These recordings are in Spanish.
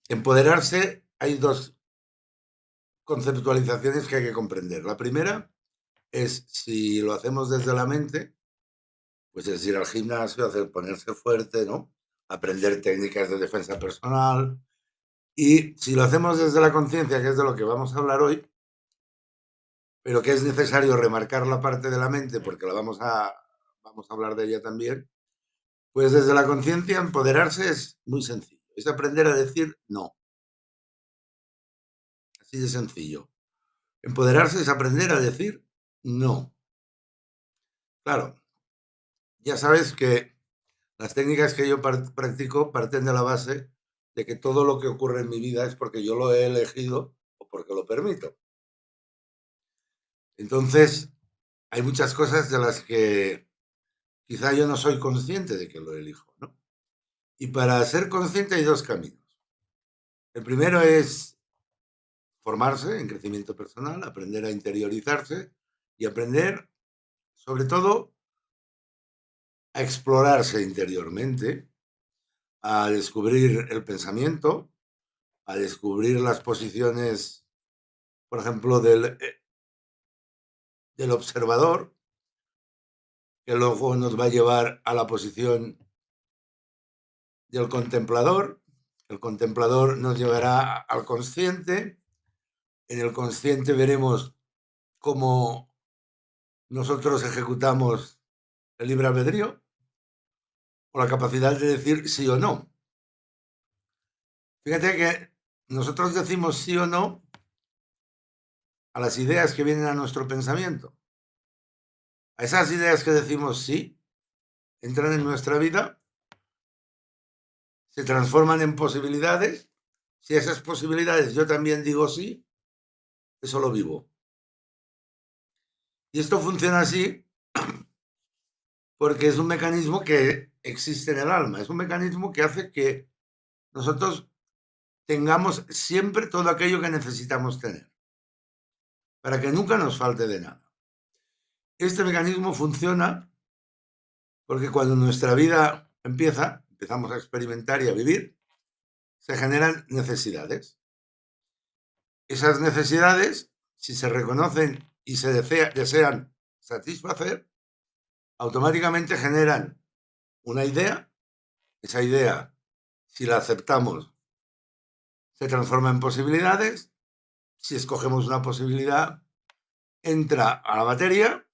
Empoderarse, hay dos conceptualizaciones que hay que comprender. La primera es si lo hacemos desde la mente, pues es ir al gimnasio, hacer ponerse fuerte, ¿no? Aprender técnicas de defensa personal. Y si lo hacemos desde la conciencia, que es de lo que vamos a hablar hoy, pero que es necesario remarcar la parte de la mente porque vamos a hablar de ella también, pues desde la conciencia empoderarse es muy sencillo. Es aprender a decir no. Así de sencillo. Empoderarse es aprender a decir no. Claro, ya sabes que las técnicas que yo practico parten de la base de que todo lo que ocurre en mi vida es porque yo lo he elegido o porque lo permito. Entonces, hay muchas cosas de las que quizá yo no soy consciente de que lo elijo, ¿no? Y para ser consciente hay dos caminos. El primero es formarse en crecimiento personal, aprender a interiorizarse y aprender, sobre todo, a explorarse interiormente, a descubrir el pensamiento, a descubrir las posiciones, por ejemplo, del observador, que luego nos va a llevar a la posición del contemplador. El contemplador nos llevará al consciente. En el consciente veremos cómo nosotros ejecutamos el libre albedrío o la capacidad de decir sí o no. Fíjate que nosotros decimos sí o no a las ideas que vienen a nuestro pensamiento. A esas ideas que decimos sí, entran en nuestra vida, se transforman en posibilidades. Si a esas posibilidades yo también digo sí, eso lo vivo. Y esto funciona así porque es un mecanismo que existe en el alma, es un mecanismo que hace que nosotros tengamos siempre todo aquello que necesitamos tener, para que nunca nos falte de nada. Este mecanismo funciona porque cuando nuestra vida empezamos a experimentar y a vivir, se generan necesidades. Esas necesidades, si se reconocen y se desean satisfacer, automáticamente generan una idea. Esa idea, si la aceptamos, se transforma en posibilidades. Si escogemos una posibilidad, entra a la materia,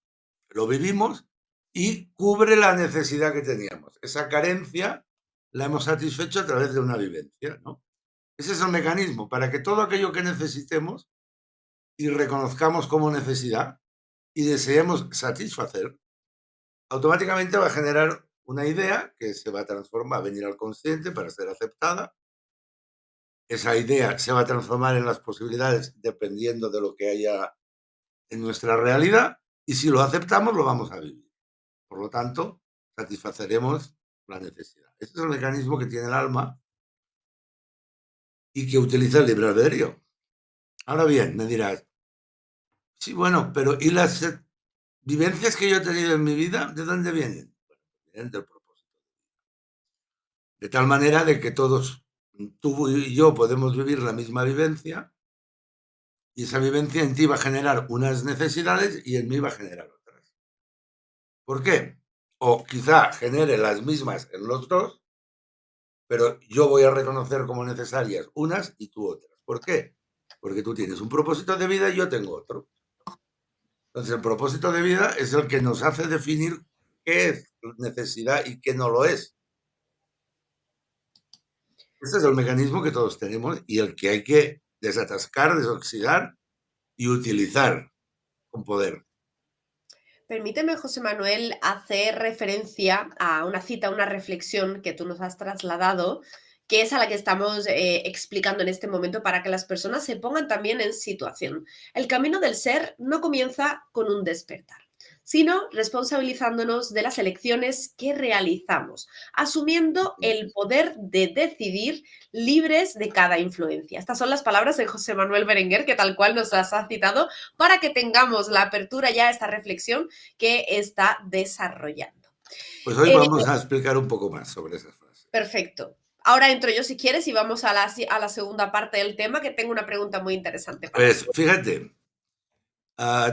lo vivimos y cubre la necesidad que teníamos. Esa carencia la hemos satisfecho a través de una vivencia, ¿no? Ese es el mecanismo, para que todo aquello que necesitemos y reconozcamos como necesidad y deseemos satisfacer, automáticamente va a generar una idea que se va a transformar, va a venir al consciente para ser aceptada. Esa idea se va a transformar en las posibilidades dependiendo de lo que haya en nuestra realidad y si lo aceptamos lo vamos a vivir. Por lo tanto, satisfaceremos la necesidad. Este es el mecanismo que tiene el alma y que utiliza el libre albedrío. Ahora bien, me dirás, sí, bueno, pero ¿y las vivencias que yo he tenido en mi vida, de dónde vienen? Bueno, vienen del propósito. De tal manera de que todos, tú y yo, podemos vivir la misma vivencia y esa vivencia en ti va a generar unas necesidades y en mí va a generar otras. ¿Por qué? O quizá genere las mismas en los dos, pero yo voy a reconocer como necesarias unas y tú otras. ¿Por qué? Porque tú tienes un propósito de vida y yo tengo otro. Entonces, el propósito de vida es el que nos hace definir qué es necesidad y qué no lo es. Ese es el mecanismo que todos tenemos y el que hay que desatascar, desoxidar y utilizar con poder. Permíteme, José Manuel, hacer referencia a una cita, una reflexión que tú nos has trasladado, que es a la que estamos explicando en este momento para que las personas se pongan también en situación. El camino del ser no comienza con un despertar, sino responsabilizándonos de las elecciones que realizamos, asumiendo el poder de decidir libres de cada influencia. Estas son las palabras de José Manuel Berenguer, que tal cual nos las ha citado, para que tengamos la apertura ya a esta reflexión que está desarrollando. Pues hoy Eh, vamos a explicar un poco más sobre esas frases. Perfecto. Ahora entro yo si quieres y vamos a la segunda parte del tema, que tengo una pregunta muy interesante para ti. Pues fíjate,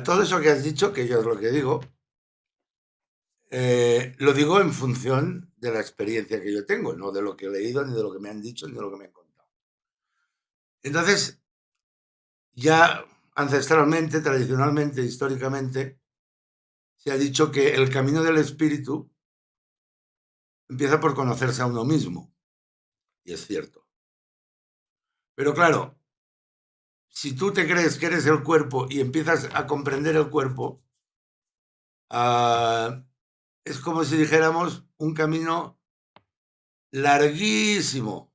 todo eso que has dicho, que yo es lo que digo, lo digo en función de la experiencia que yo tengo, no de lo que he leído, ni de lo que me han dicho, ni de lo que me han contado. Entonces, ya ancestralmente, tradicionalmente, históricamente, se ha dicho que el camino del espíritu empieza por conocerse a uno mismo, y es cierto. Pero claro, si tú te crees que eres el cuerpo y empiezas a comprender el cuerpo, uh, es como si dijéramos un camino larguísimo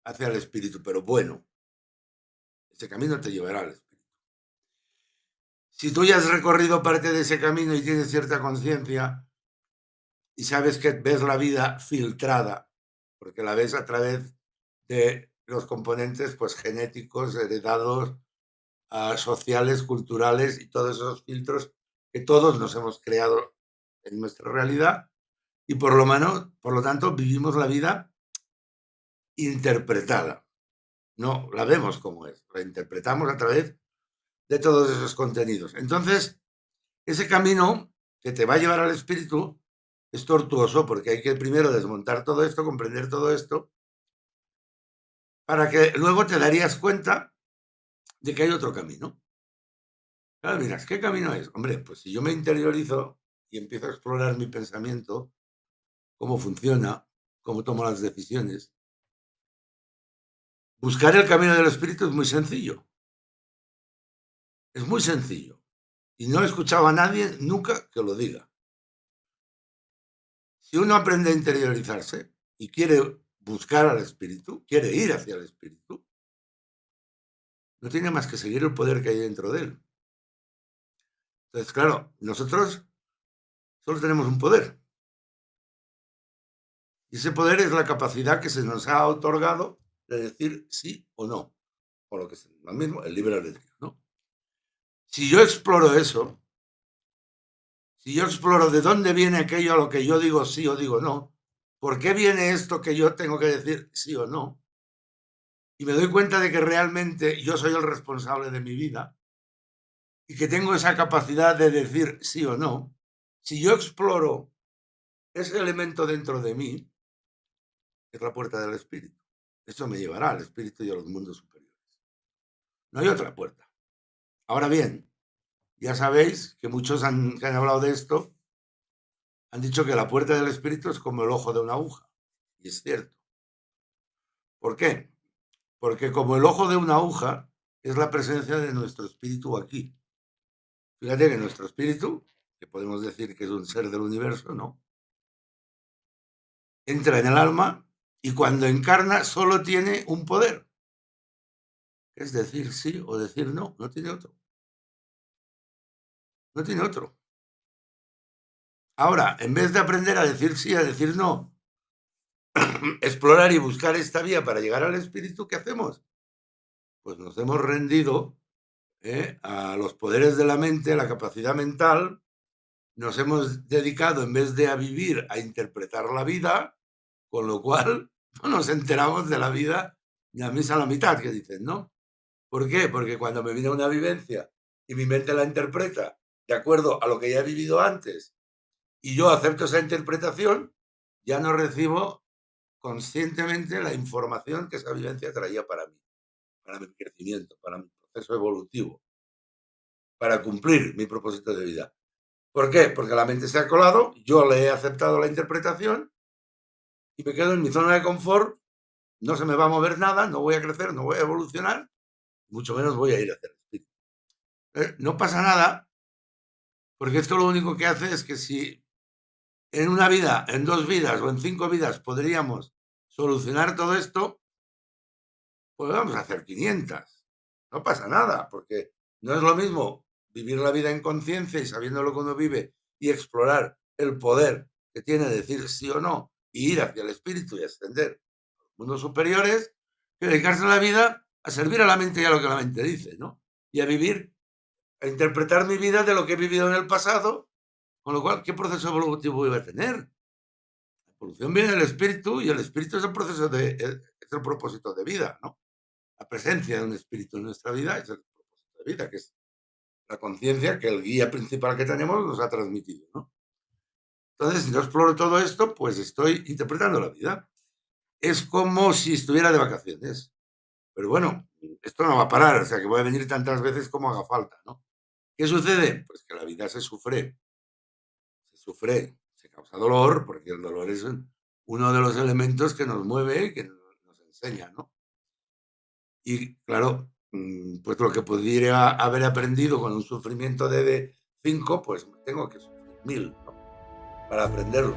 hacia el espíritu, pero bueno, ese camino te llevará al espíritu. Si tú ya has recorrido parte de ese camino y tienes cierta conciencia y sabes que ves la vida filtrada, porque la ves a través de los componentes pues, genéticos, heredados, sociales, culturales y todos esos filtros que todos nos hemos creado en nuestra realidad y por lo tanto vivimos la vida interpretada. No la vemos como es, la interpretamos a través de todos esos contenidos. Entonces, ese camino que te va a llevar al espíritu es tortuoso porque hay que primero desmontar todo esto, comprender todo esto, para que luego te darías cuenta de que hay otro camino. Claro, miras, ¿qué camino es? Hombre, pues si yo me interiorizo y empiezo a explorar mi pensamiento, cómo funciona, cómo tomo las decisiones, buscar el camino del espíritu es muy sencillo. Es muy sencillo. Y no he escuchado a nadie nunca que lo diga. Si uno aprende a interiorizarse y quiere buscar al espíritu, quiere ir hacia el espíritu, no tiene más que seguir el poder que hay dentro de él. Entonces, claro, nosotros solo tenemos un poder. Y ese poder es la capacidad que se nos ha otorgado de decir sí o no. O lo que es lo mismo, el libre albedrío, ¿no? Si yo exploro eso, si yo exploro de dónde viene aquello a lo que yo digo sí o digo no, por qué viene esto que yo tengo que decir sí o no, y me doy cuenta de que realmente yo soy el responsable de mi vida y que tengo esa capacidad de decir sí o no, si yo exploro ese elemento dentro de mí, es la puerta del espíritu. Eso me llevará al espíritu y a los mundos superiores. No hay otra puerta. Ahora bien, ya sabéis que muchos que han hablado de esto han dicho que la puerta del espíritu es como el ojo de una aguja. Y es cierto. ¿Por qué? Porque como el ojo de una aguja es la presencia de nuestro espíritu aquí. Fíjate que nuestro espíritu, que podemos decir que es un ser del universo, ¿no? Entra en el alma y cuando encarna solo tiene un poder. Es decir sí o decir no, no tiene otro. No tiene otro. Ahora, en vez de aprender a decir sí, a decir no, explorar y buscar esta vía para llegar al espíritu, ¿qué hacemos? Pues nos hemos rendido a los poderes de la mente, a la capacidad mental, nos hemos dedicado, en vez de a vivir, a interpretar la vida, con lo cual no nos enteramos de la vida ni a misa a la mitad, que dicen, ¿no? ¿Por qué? Porque cuando me viene una vivencia y mi mente la interpreta de acuerdo a lo que ya he vivido antes y yo acepto esa interpretación, ya no recibo conscientemente la información que esa vivencia traía para mi crecimiento, para mi proceso evolutivo, para cumplir mi propósito de vida. ¿Por qué? Porque la mente se ha colado, yo le he aceptado la interpretación y me quedo en mi zona de confort, no se me va a mover nada, no voy a crecer, no voy a evolucionar, mucho menos voy a ir hacia el espíritu. No pasa nada, porque esto lo único que hace es que si en una vida, en 2 vidas o en 5 vidas podríamos solucionar todo esto, pues vamos a hacer 500. No pasa nada, porque no es lo mismo vivir la vida en conciencia y sabiendo lo que uno vive y explorar el poder que tiene de decir sí o no y ir hacia el espíritu y ascender a los mundos superiores, que dedicarse a la vida a servir a la mente y a lo que la mente dice, ¿no? Y a vivir, a interpretar mi vida de lo que he vivido en el pasado, con lo cual, ¿qué proceso evolutivo voy a tener? evolución viene del espíritu y el espíritu es el proceso es el propósito de vida, ¿no? La presencia de un espíritu en nuestra vida es el propósito de vida, que es la conciencia que el guía principal que tenemos nos ha transmitido, ¿no? Entonces, si yo exploro todo esto, pues estoy interpretando la vida. Es como si estuviera de vacaciones. Pero bueno, esto no va a parar, o sea, que voy a venir tantas veces como haga falta, ¿no? ¿Qué sucede? Pues que la vida se causa dolor, porque el dolor es uno de los elementos que nos mueve, que nos enseña, ¿no? Y claro, pues lo que pudiera haber aprendido con un sufrimiento de 5, pues tengo que sufrir 1000, ¿no? Para aprenderlo.